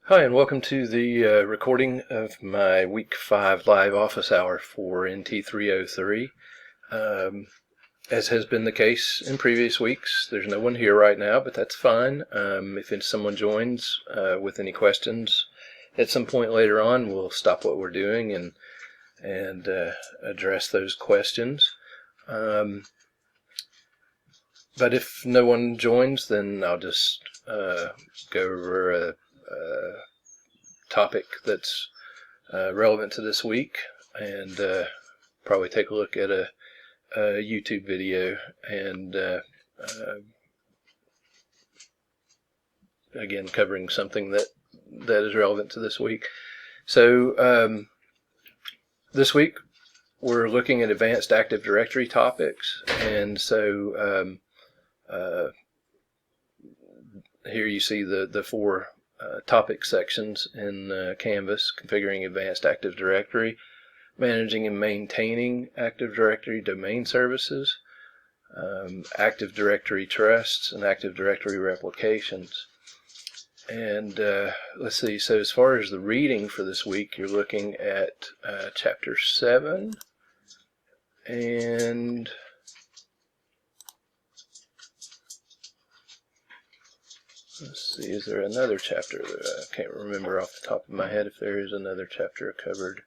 Hi, and welcome to the recording of my Week 5 live office hour for NT303. As has been the case in previous weeks, there's no one here right now, but that's fine. If someone joins with any questions at some point later on, we'll stop what we're doing and address those questions. But if no one joins, then I'll just go over a topic that's relevant to this week, and probably take a look at a YouTube video, and again covering something that is relevant to this week. So this week we're looking at advanced Active Directory topics, and so here you see the four topic sections in Canvas: configuring advanced Active Directory, managing and maintaining Active Directory domain services, Active Directory trusts, and Active Directory replications. And let's see, so as far as the reading for this week, you're looking at Chapter 7, and let's see, is there another chapter that I can't remember off the top of my head if there is another chapter covered.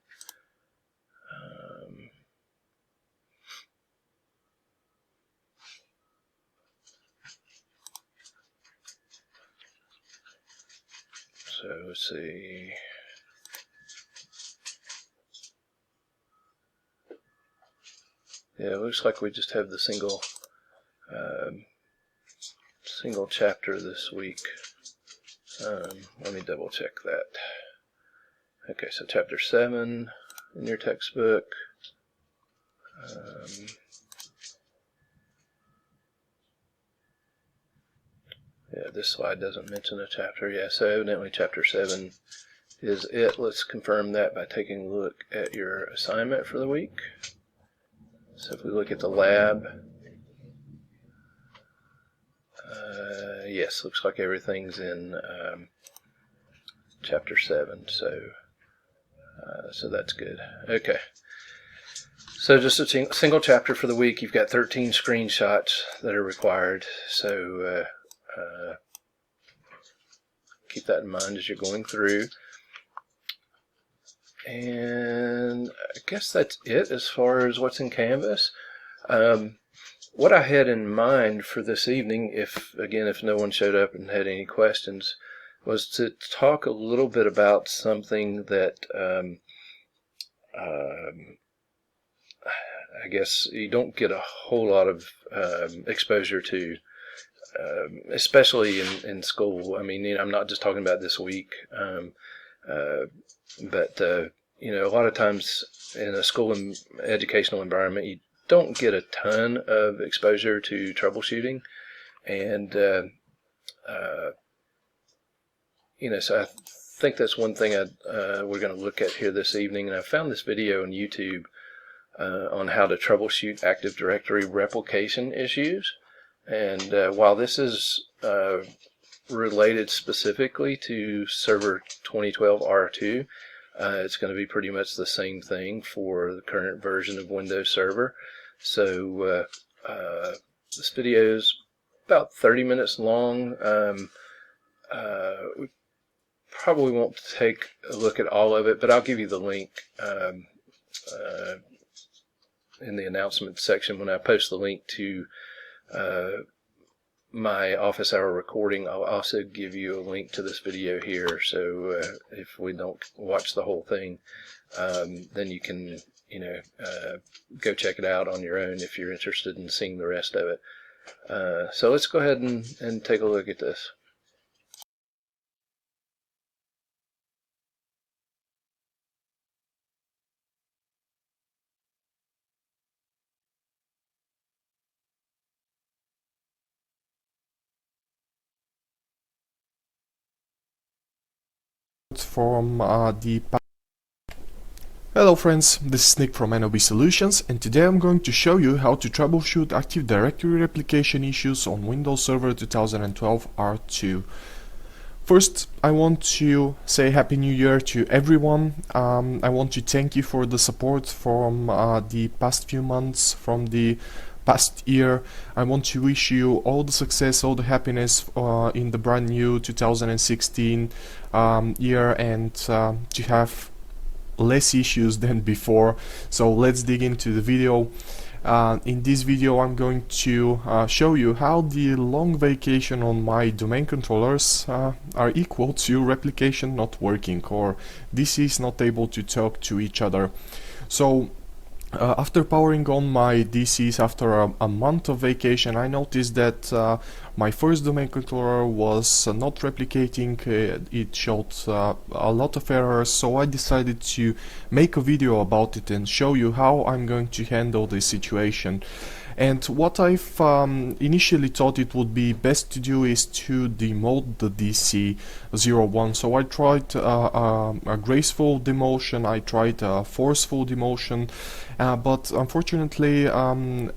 So let's see. Yeah, it looks like we just have the single chapter this week. Let me double check that. Okay, so Chapter 7 in your textbook. Yeah, this slide doesn't mention a chapter. Yeah, so evidently Chapter 7 is it. Let's confirm that by taking a look at your assignment for the week. So if we look at the lab, yes, looks like everything's in Chapter 7, so that's good. Okay, so just a single chapter for the week. You've got 13 screenshots that are required, so keep that in mind as you're going through. And I guess that's it as far as what's in Canvas. What I had in mind for this evening, if no one showed up and had any questions, was to talk a little bit about something that I guess you don't get a whole lot of exposure to, especially in school. I mean, I'm not just talking about this week, but a lot of times in a school and educational environment, you don't get a ton of exposure to troubleshooting, and so I think that's one thing we're going to look at here this evening. And I found this video on YouTube on how to troubleshoot Active Directory replication issues. And while this is related specifically to Server 2012 R2, it's going to be pretty much the same thing for the current version of Windows Server. So this video is about 30 minutes long. We probably won't take a look at all of it, but I'll give you the link in the announcement section. When I post the link to my office hour recording, I'll also give you a link to this video here. So if we don't watch the whole thing, then you can go check it out on your own if you're interested in seeing the rest of it. So let's go ahead and take a look at this. From Hello friends, this is Nick from NOB Solutions, and today I'm going to show you how to troubleshoot Active Directory replication issues on Windows Server 2012 R2. First, I want to say Happy New Year to everyone. I want to thank you for the support from the past few months, from the past year. I want to wish you all the success, all the happiness in the brand new 2016 year, and to have less issues than before. So let's dig into the video. In this video I'm going to show you how the long vacation on my domain controllers are equal to replication not working, or DCs not able to talk to each other. So after powering on my DCs after a month of vacation, I noticed that my first domain controller was not replicating. It showed a lot of errors, so I decided to make a video about it and show you how I'm going to handle this situation. And what I've initially thought it would be best to do is to demote the DC01. So I tried a graceful demotion, I tried a forceful demotion, but unfortunately,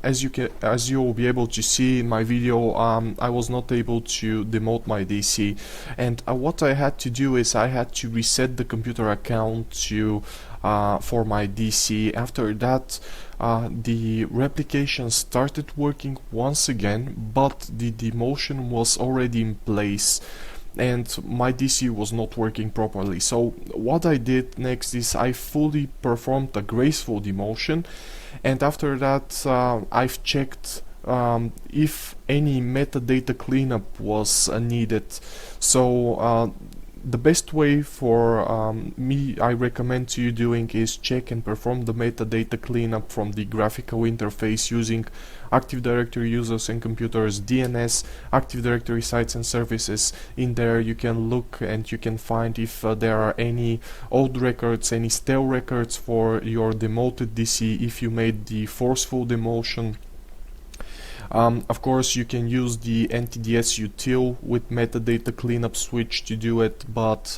as you will be able to see in my video, I was not able to demote my DC. And what I had to do is I had to reset the computer account to for my DC. After that, the replication started working once again, but the demotion was already in place and my DC was not working properly. So what I did next is I fully performed a graceful demotion, and after that I've checked if any metadata cleanup was needed. So the best way for me, I recommend to you doing, is check and perform the metadata cleanup from the graphical interface using Active Directory users and computers, DNS, Active Directory sites and services. In there you can look and you can find if there are any old records, any stale records for your demoted DC if you made the forceful demotion. Of course, you can use the NTDS util with metadata cleanup switch to do it, but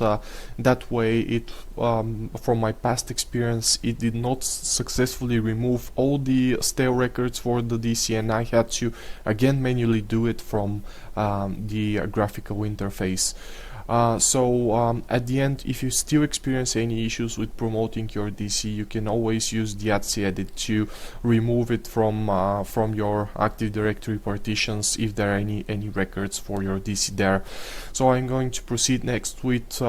that way, it from my past experience, it did not successfully remove all the stale records for the DC, and I had to again manually do it from the graphical interface. So at the end, if you still experience any issues with promoting your DC, you can always use the etc edit to remove it from your Active Directory partitions if there are any records for your DC there. So I'm going to proceed next with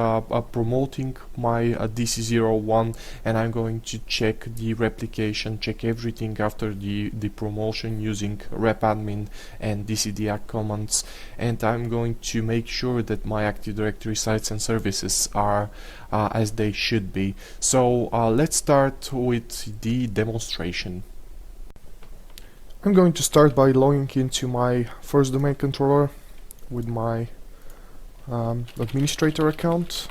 promoting my DC01, and I'm going to check the replication, check everything after the promotion using repadmin and dcdiac commands, and I'm going to make sure that my Active Directory sites and services are as they should be. So let's start with the demonstration. I'm going to start by logging into my first domain controller with my administrator account,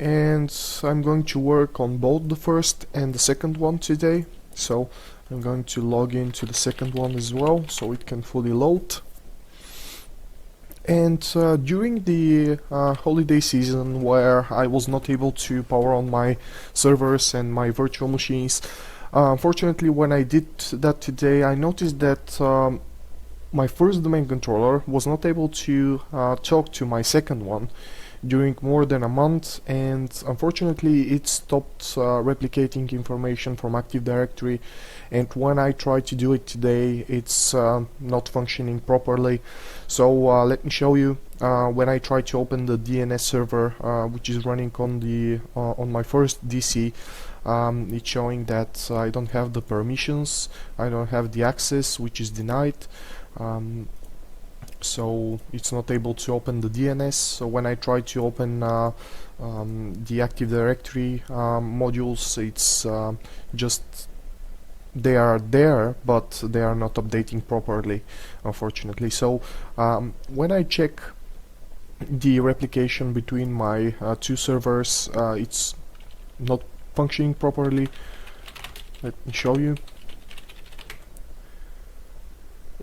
and I'm going to work on both the first and the second one today. So I'm going to log into the second one as well so it can fully load. And during the holiday season, where I was not able to power on my servers and my virtual machines, unfortunately when I did that today, I noticed that my first domain controller was not able to talk to my second one during more than a month, and unfortunately it stopped replicating information from Active Directory, and when I try to do it today, it's not functioning properly. So let me show you. When I try to open the DNS server, which is running on the on my first DC, it's showing that I don't have the permissions, I don't have the access, which is denied. So it's not able to open the DNS. So when I try to open the Active Directory modules, it's just they are there, but they are not updating properly, unfortunately. So when I check the replication between my two servers, it's not functioning properly. Let me show you.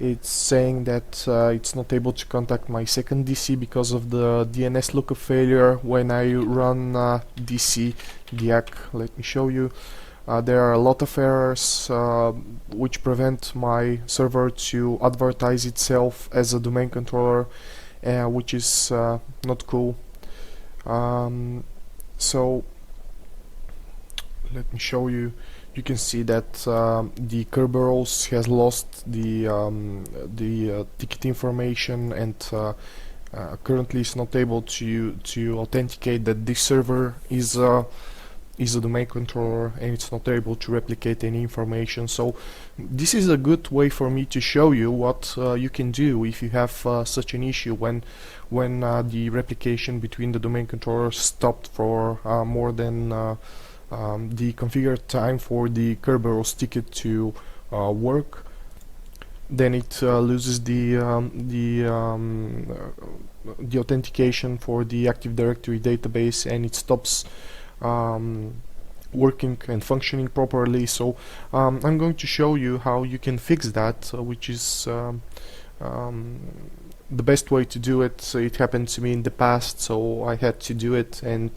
It's saying that it's not able to contact my second DC because of the DNS lookup failure. When I run DC diac, let me show you, there are a lot of errors which prevent my server to advertise itself as a domain controller, which is not cool. So let me show you. You can see that the Kerberos has lost the ticket information, and currently is not able to authenticate that this server is a domain controller, and it's not able to replicate any information. So this is a good way for me to show you what you can do if you have such an issue when the replication between the domain controllers stopped for more than the configured time for the Kerberos ticket to work. Then it loses the authentication for the Active Directory database, and it stops working and functioning properly. So I'm going to show you how you can fix that, which is the best way to do it. It happened to me in the past, so I had to do it, and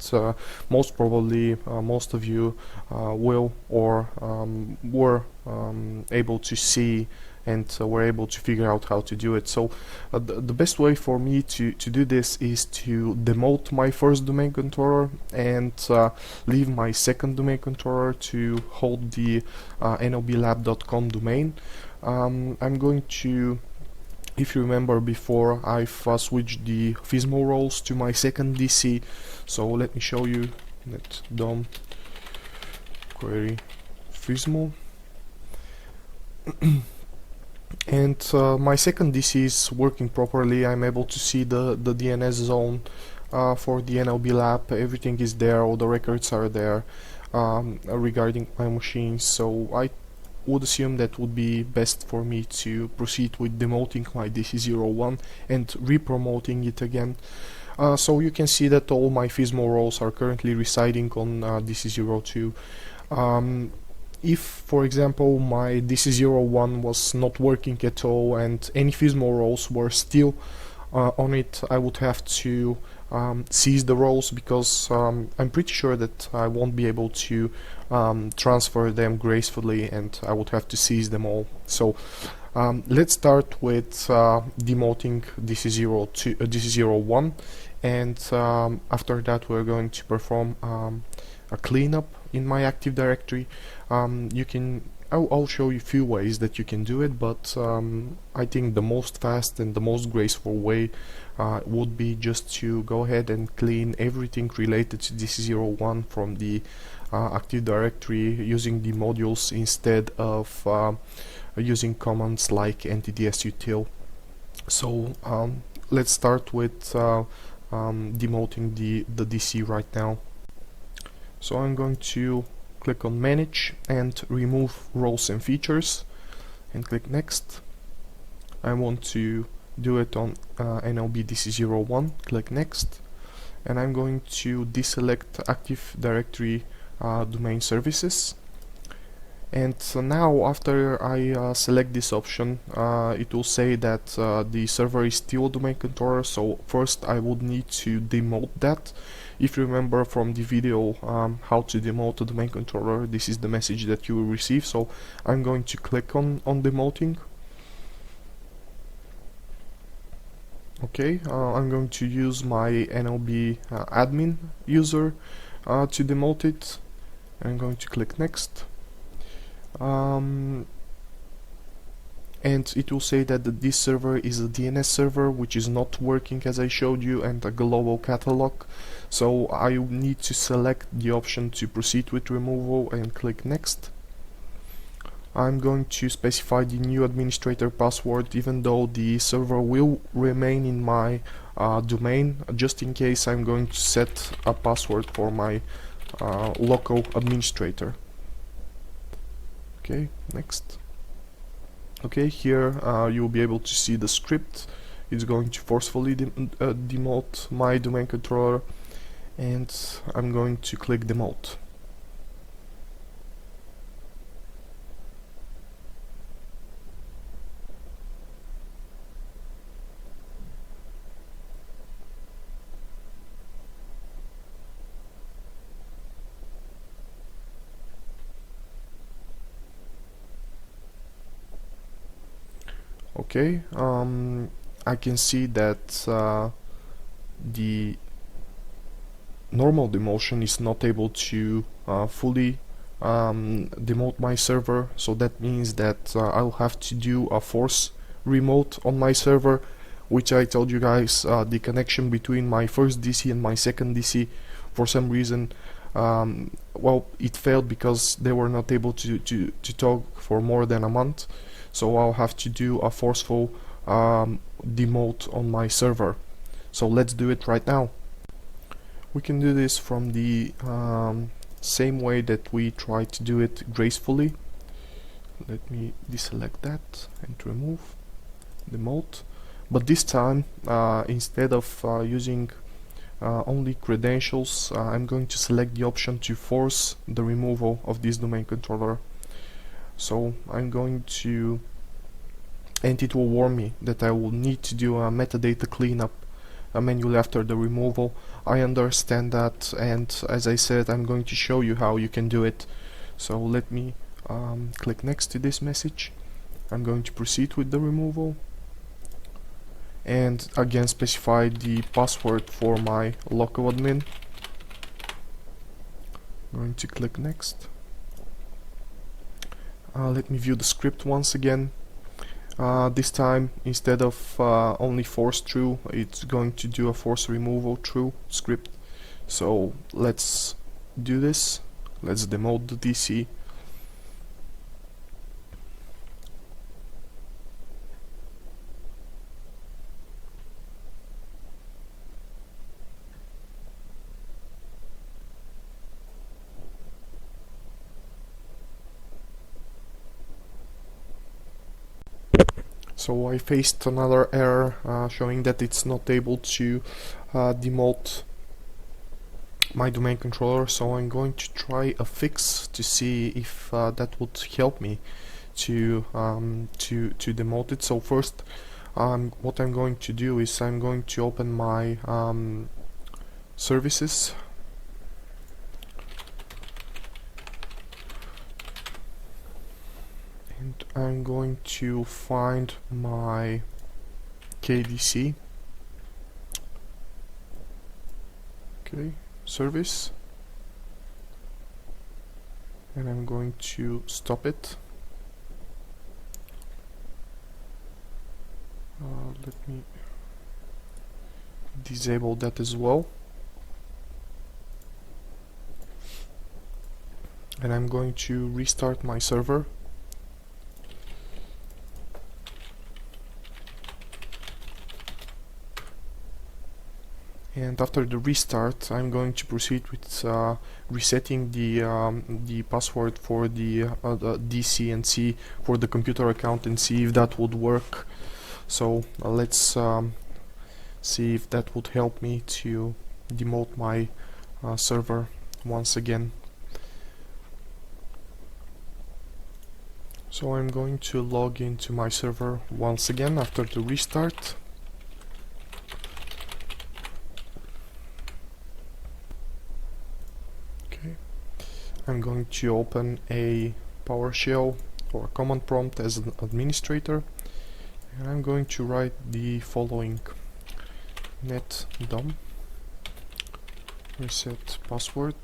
most probably most of you will or were able to see and were able to figure out how to do it. So the best way for me to do this is to demote my first domain controller and leave my second domain controller to hold the nlblab.com domain. I'm going to, if you remember before, I've switched the Fismo roles to my second DC, so let me show you. Let dom query Fismo. And my second DC is working properly. I'm able to see the DNS zone for the NLB lab. Everything is there, all the records are there regarding my machines. So I would assume that would be best for me to proceed with demoting my DC01 and re-promoting it again. So you can see that all my Fismo roles are currently residing on DC02. If, for example, my DC01 was not working at all and any Fismo roles were still on it, I would have to seize the roles, because I'm pretty sure that I won't be able to transfer them gracefully, and I would have to seize them all. So let's start with demoting DC01, and after that we're going to perform a cleanup in my Active Directory. I'll show you a few ways that you can do it, but I think the most fast and the most graceful way would be just to go ahead and clean everything related to DC01 from the Active Directory using the modules instead of using commands like ntdsutil. So let's start with demoting the DC right now. So I'm going to click on Manage and Remove Roles and Features and click Next. I want to do it on NLB DC01, click Next, and I'm going to deselect Active Directory Domain Services. And now after I select this option, it will say that the server is still a domain controller, so first I would need to demote that. If you remember from the video how to demote a domain controller, this is the message that you will receive. So I'm going to click on demoting. Okay, I'm going to use my NLB admin user to demote it. I'm going to click Next. And it will say that this server is a DNS server which is not working as I showed you, and a global catalog. So I need to select the option to proceed with removal and click Next. I'm going to specify the new administrator password, even though the server will remain in my domain. Just in case, I'm going to set a password for my local administrator. Okay, next. Okay, here you'll be able to see the script. It's going to forcefully demote my domain controller, and I'm going to click demote. Okay, I can see that the normal demotion is not able to fully demote my server, so that means that I'll have to do a force remote on my server, which I told you guys the connection between my first DC and my second DC, for some reason, well, it failed because they were not able to talk for more than a month, so I'll have to do a forceful demote on my server. So let's do it right now. We can do this from the same way that we tried to do it gracefully. Let me deselect that and remove demote. But this time, instead of using only credentials, I'm going to select the option to force the removal of this domain controller. So I'm going to, and it will warn me that I will need to do a metadata cleanup manually after the removal. I understand that, and as I said, I'm going to show you how you can do it. So let me click next to this message. I'm going to proceed with the removal, and again specify the password for my local admin. I'm going to click next. Let me view the script once again. This time, instead of only force true, it's going to do a force removal true script. So let's do this. Let's demote the DC. So I faced another error showing that it's not able to demote my domain controller, so I'm going to try a fix to see if that would help me to demote it. So first, what I'm going to do is I'm going to open my services. And I'm going to find my KDC. Okay, service. And I'm going to stop it. Let me disable that as well. And I'm going to restart my server. And after the restart, I'm going to proceed with resetting the password for the DC and see for the computer account and see if that would work. So let's see if that would help me to demote my server once again. So I'm going to log into my server once again after the restart. I'm going to open a PowerShell or a command prompt as an administrator, and I'm going to write the following: netdom reset password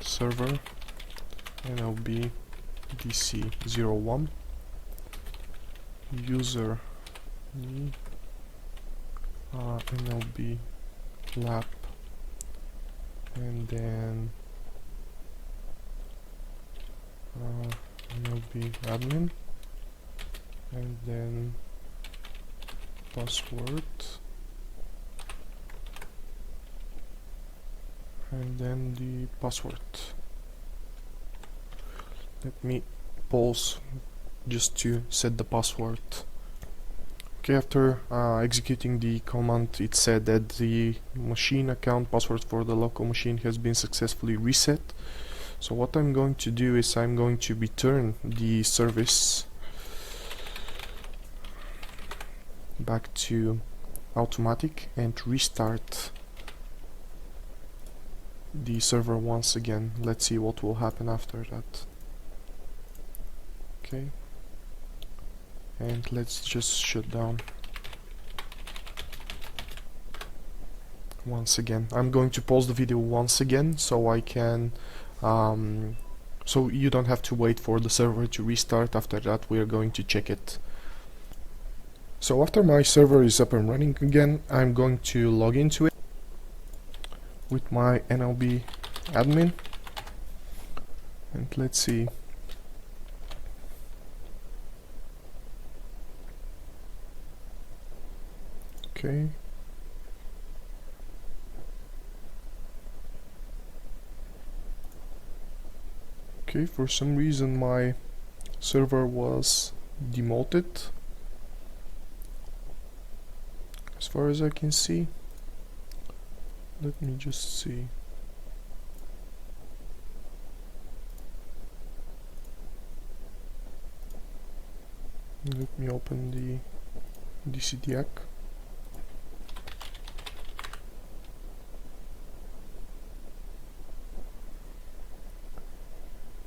server NLB DC01 user NLB lab, and then NLB admin, and then password, and then the password. Let me pause just to set the password. Okay, after executing the command, it said that the machine account password for the local machine has been successfully reset. So what I'm going to do is I'm going to return the service back to automatic and restart the server once again. Let's see what will happen after that. Okay. and let's just shut down once again. I'm going to pause the video once again so I can so you don't have to wait for the server to restart. After that we are going to check it. So after my server is up and running again, I'm going to log into it with my NLB admin, and let's see. Okay. Okay, for some reason my server was demoted, as far as I can see. Let me just see. Let me open the DCDAC.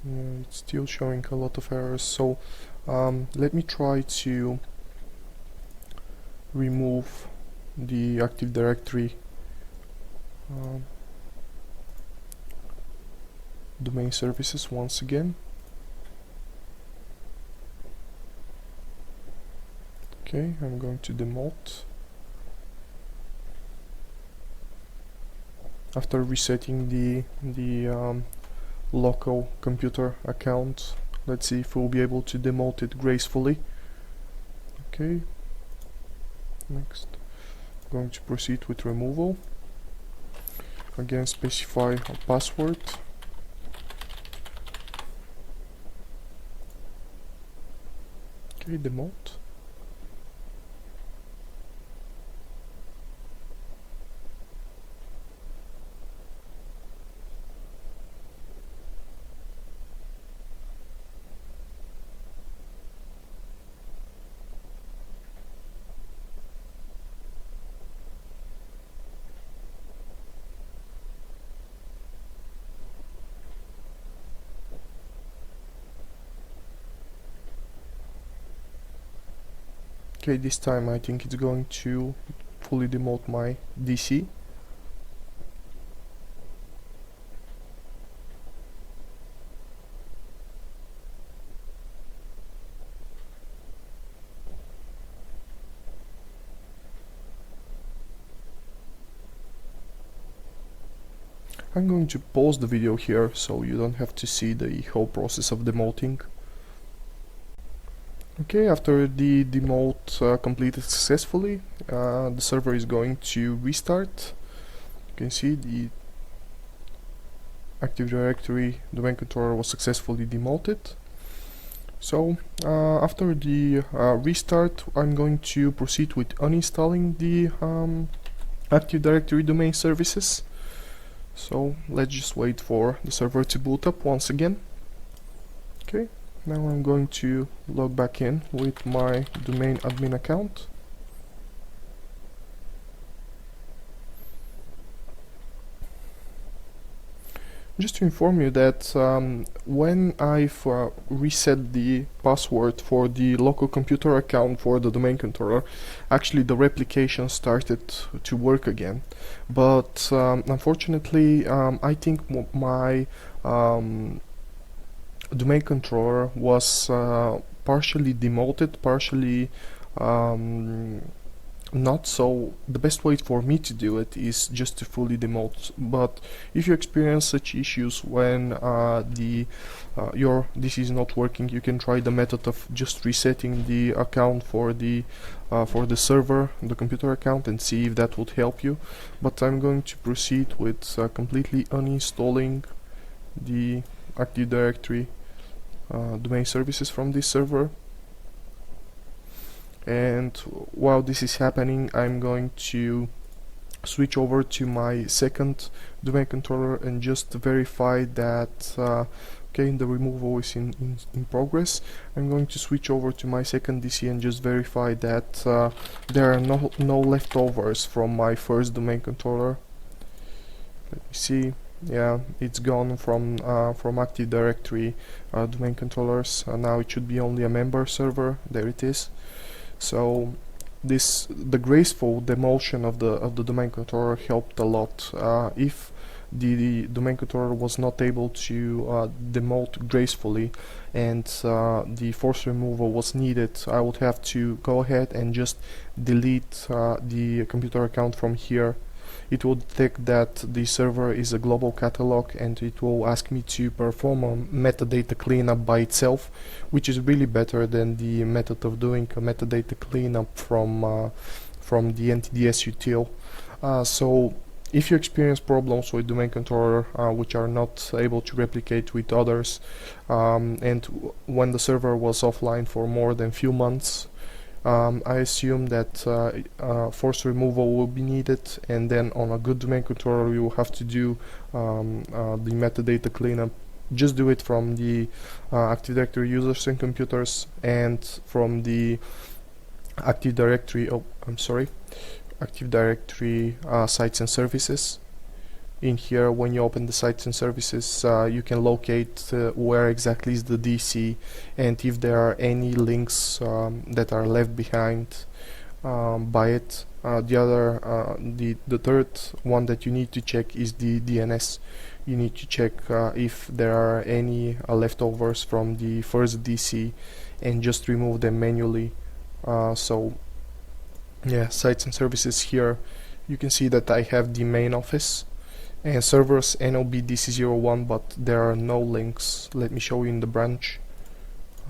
Yeah, it's still showing a lot of errors, so let me try to remove the Active Directory domain services once again. Okay, I'm going to demote. After resetting the local computer account, let's see if we'll be able to demote it gracefully. Okay, next I'm going to proceed with removal. Again, specify a password. Okay, demote. Okay, this time I think it's going to fully demote my DC. I'm going to pause the video here so you don't have to see the whole process of demoting. Okay, after the demote completed successfully, the server is going to restart. You can see the Active Directory domain controller was successfully demoted. So after the restart, I'm going to proceed with uninstalling the Active Directory domain services. So let's just wait for the server to boot up once again. Okay. Now I'm going to log back in with my domain admin account. Just to inform you that when I've reset the password for the local computer account for the domain controller, actually the replication started to work again. But unfortunately, I think my domain controller was partially demoted, partially not. So the best way for me to do it is just to fully demote. But if you experience such issues when your DC is not working, you can try the method of just resetting the account for the server, the computer account, and see if that would help you. But I'm going to proceed with completely uninstalling the Active Directory domain services from this server. And while this is happening, I'm going to switch over to my second domain controller and just verify that okay, the removal is in progress. I'm going to switch over to my second DC and just verify that there are no leftovers from my first domain controller. Let me see. Yeah, it's gone from Active Directory domain controllers. Now it should be only a member server. There it is. So the graceful demolition of the domain controller helped a lot. If the domain controller was not able to demote gracefully and the force removal was needed, I would have to go ahead and just delete the computer account from here. It will detect that the server is a global catalog, and it will ask me to perform a metadata cleanup by itself, which is really better than the method of doing a metadata cleanup from the NTDS util. So if you experience problems with domain controller which are not able to replicate with others, and when the server was offline for more than few months, I assume that force removal will be needed, and then on a good domain controller you will have to do the metadata cleanup. Just do it from the Active Directory users and computers, and from the Active Directory, Active Directory sites and services. In here, when you open the sites and services, you can locate where exactly is the DC, and if there are any links that are left behind by it. The third one that you need to check is the DNS. You need to check if there are any leftovers from the first DC, and just remove them manually. So yeah, sites and services here, you can see that I have the main office and servers NOB DC01, but there are no links. Let me show you in the branch.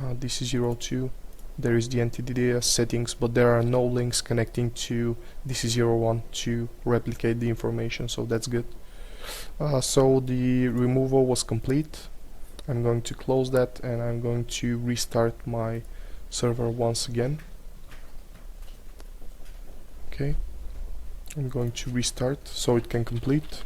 DC02, there is the NTDS settings, but there are no links connecting to DC01 to replicate the information, so that's good. So the removal was complete. I'm going to close that, and I'm going to restart my server once again. Okay, I'm going to restart so it can complete.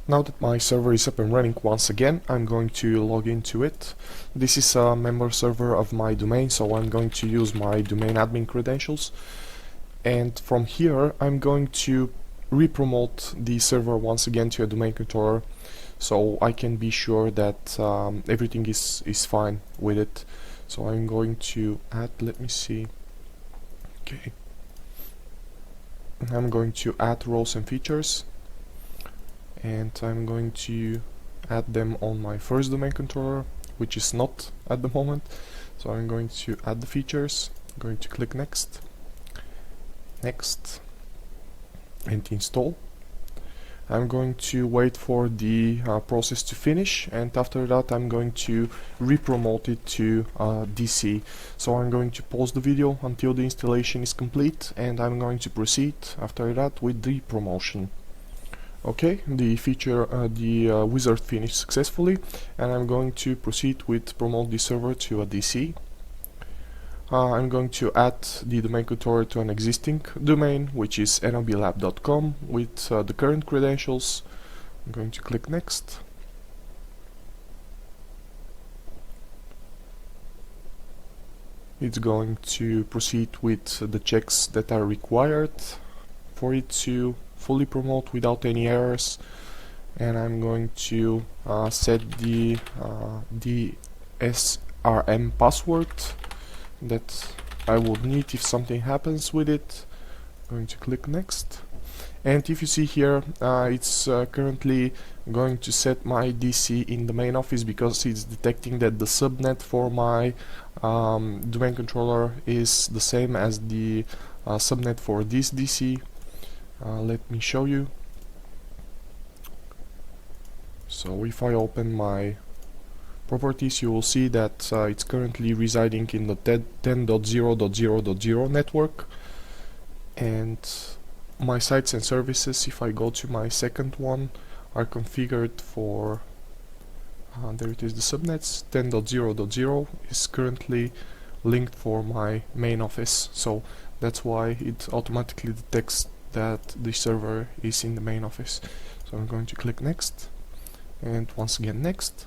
Now that my server is up and running once again, I'm going to log into it. This is a member server of my domain, so I'm going to use my domain admin credentials. And from here, I'm going to re-promote the server once again to a domain controller, so I can be sure that everything is fine with it. So I'm going to add, let me see, okay, I'm going to add roles and features, and I'm going to add them on my first domain controller, which is not at the moment. So I'm going to add the features, I'm going to click next, and install. I'm going to wait for the process to finish, and after that I'm going to re-promote it to DC. So I'm going to pause the video until the installation is complete, and I'm going to proceed after that with the promotion. Okay, the wizard finished successfully, and I'm going to proceed with promote the server to a DC. I'm going to add the domain controller to an existing domain, which is noblab.com, with the current credentials. I'm going to click next. It's going to proceed with the checks that are required for it to fully promote without any errors, and I'm going to set the SRM password that I would need if something happens with it. I'm going to click next, and if you see here, it's currently going to set my DC in the main office because it's detecting that the subnet for my domain controller is the same as the subnet for this DC. Let me show you. So if I open my properties, you will see that it's currently residing in the 10.0.0.0 network, and my sites and services, if I go to my second one, are configured for there it is, the subnets. 10.0.0 is currently linked for my main office, so that's why it automatically detects that the server is in the main office. So I'm going to click next, and once again next.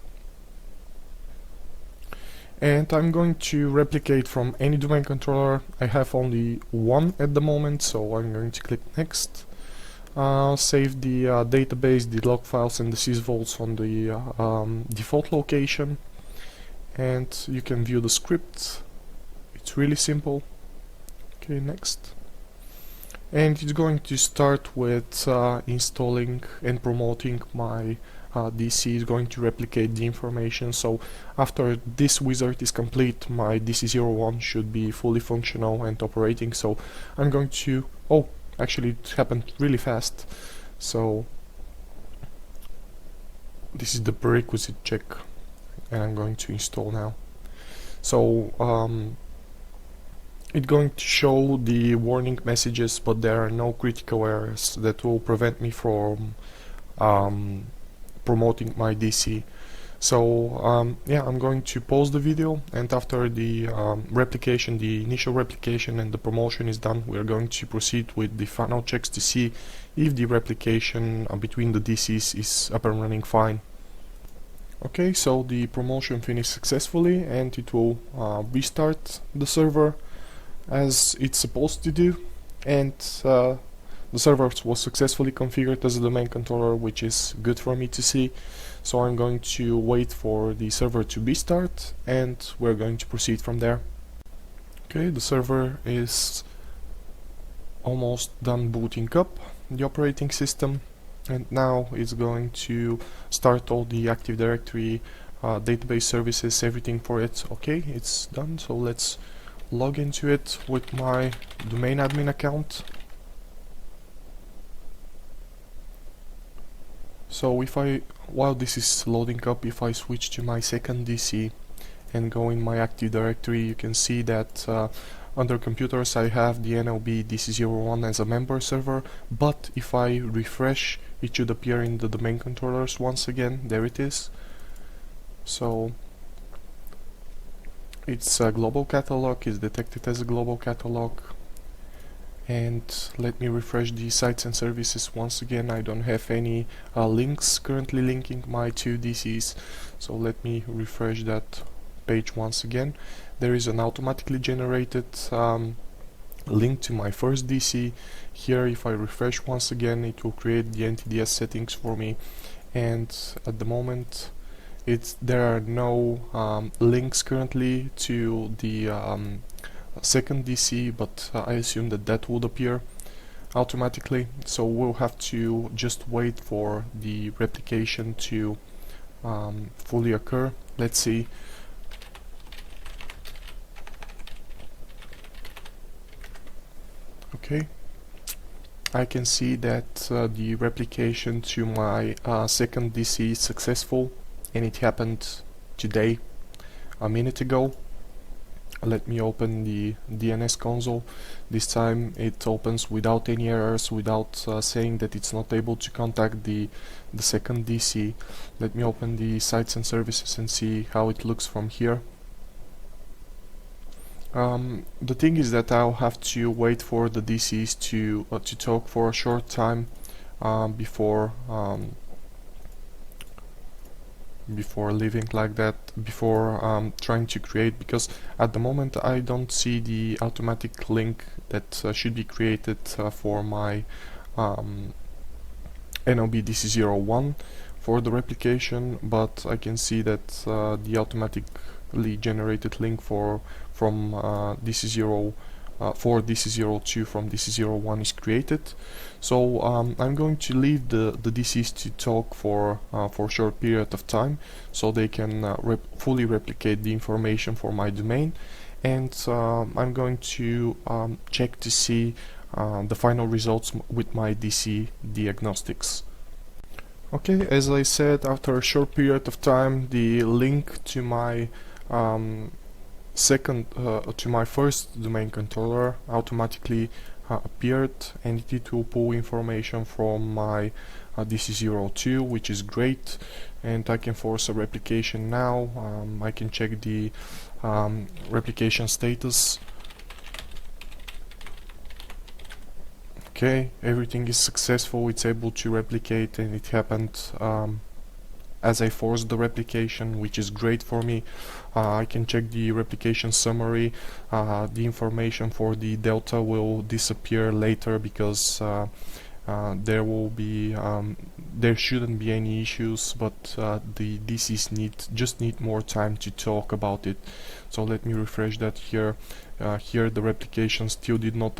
And I'm going to replicate from any domain controller. I have only one at the moment, so I'm going to click next. Save the database, the log files and the sysvols on the default location, and you can view the script. It's really simple. Okay, next. And it's going to start with installing and promoting my DC. Is going to replicate the information. So after this wizard is complete, my DC01 should be fully functional and operating. So I'm going to, oh, actually it happened really fast. So this is the prerequisite check, and I'm going to install now. So it's going to show the warning messages, but there are no critical errors that will prevent me from promoting my DC. So yeah, I'm going to pause the video, and after the replication, the initial replication and the promotion is done, we're going to proceed with the final checks to see if the replication between the DCs is up and running fine. Okay, so the promotion finished successfully, and it will restart the server as it's supposed to do, and the server was successfully configured as a domain controller, which is good for me to see. So I'm going to wait for the server to restart, and we're going to proceed from there. Okay, the server is almost done booting up the operating system, and now it's going to start all the Active Directory database services, everything for it. Okay, it's done, so let's log into it with my domain admin account. So if while this is loading up, if I switch to my second DC and go in my Active Directory, you can see that under computers I have the NLB DC01 as a member server, but if I refresh, it should appear in the domain controllers once again. There it is. So it's a global catalog, is detected as a global catalog. And let me refresh the sites and services once again. I don't have any links currently linking my two DCs, so let me refresh that page once again. There is an automatically generated link to my first DC. Here, if I refresh once again, it will create the NTDS settings for me, and at the moment there are no links currently to the second DC, but I assume that would appear automatically, so we'll have to just wait for the replication to fully occur. Let's see. Okay, I can see that the replication to my second DC is successful, and it happened today, a minute ago. Let me open the DNS console. This time it opens without any errors, without saying that it's not able to contact the second DC. Let me open the sites and services and see how it looks from here. The thing is that I'll have to wait for the DCs to talk for a short time before leaving like that, before trying to create, because at the moment I don't see the automatic link that should be created for my NLB DC01 for the replication, but I can see that the automatically generated link from DC0 for DC02 from DC01 is created. So I'm going to leave the DCs to talk for a short period of time, so they can fully replicate the information for my domain, and I'm going to check to see the final results with my DC diagnostics. Okay, as I said, after a short period of time, the link to my to my first domain controller automatically appeared, and it will pull information from my DC02, which is great, and I can force a replication now. I can check the replication status. Okay, everything is successful, it's able to replicate, and it happened as I force the replication, which is great for me. I can check the replication summary. The information for the delta will disappear later because there shouldn't be any issues, but the DCs just need more time to talk about it. So let me refresh that here. Here the replication still did not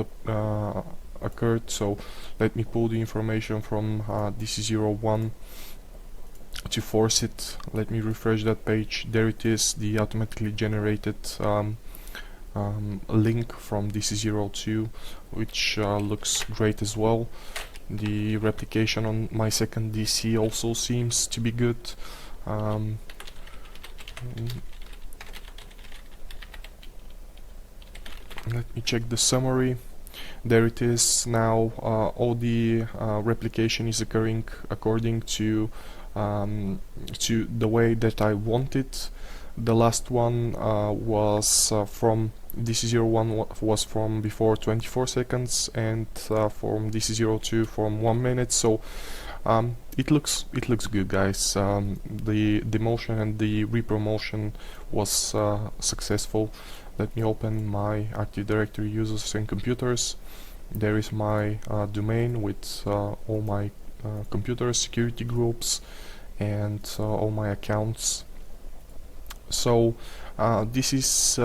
occurred, so let me pull the information from DC01 to force it. Let me refresh that page. There it is, the automatically generated link from DC02, which looks great as well. The replication on my second DC also seems to be good. Let me check the summary. There it is now. All the replication is occurring according to the way that I want it. The last one was from DC01 was from before 24 seconds, and from DC02 from 1 minute. So it looks good, guys. The motion and the repromotion was successful. Let me open my Active Directory users and computers. There is my domain with all my computer security groups and all my accounts. So this is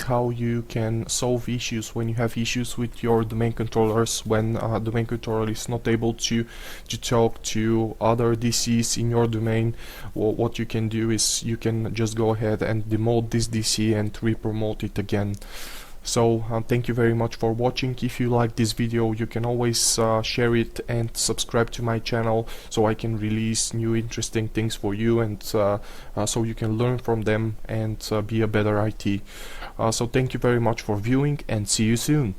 how you can solve issues when you have issues with your domain controllers, when domain controller is not able to talk to other DCs in your domain. Well, what you can do is you can just go ahead and demote this DC and re-promote it again. So thank you very much for watching. If you like this video, you can always share it and subscribe to my channel so I can release new interesting things for you, and so you can learn from them and be a better IT. So thank you very much for viewing, and see you soon.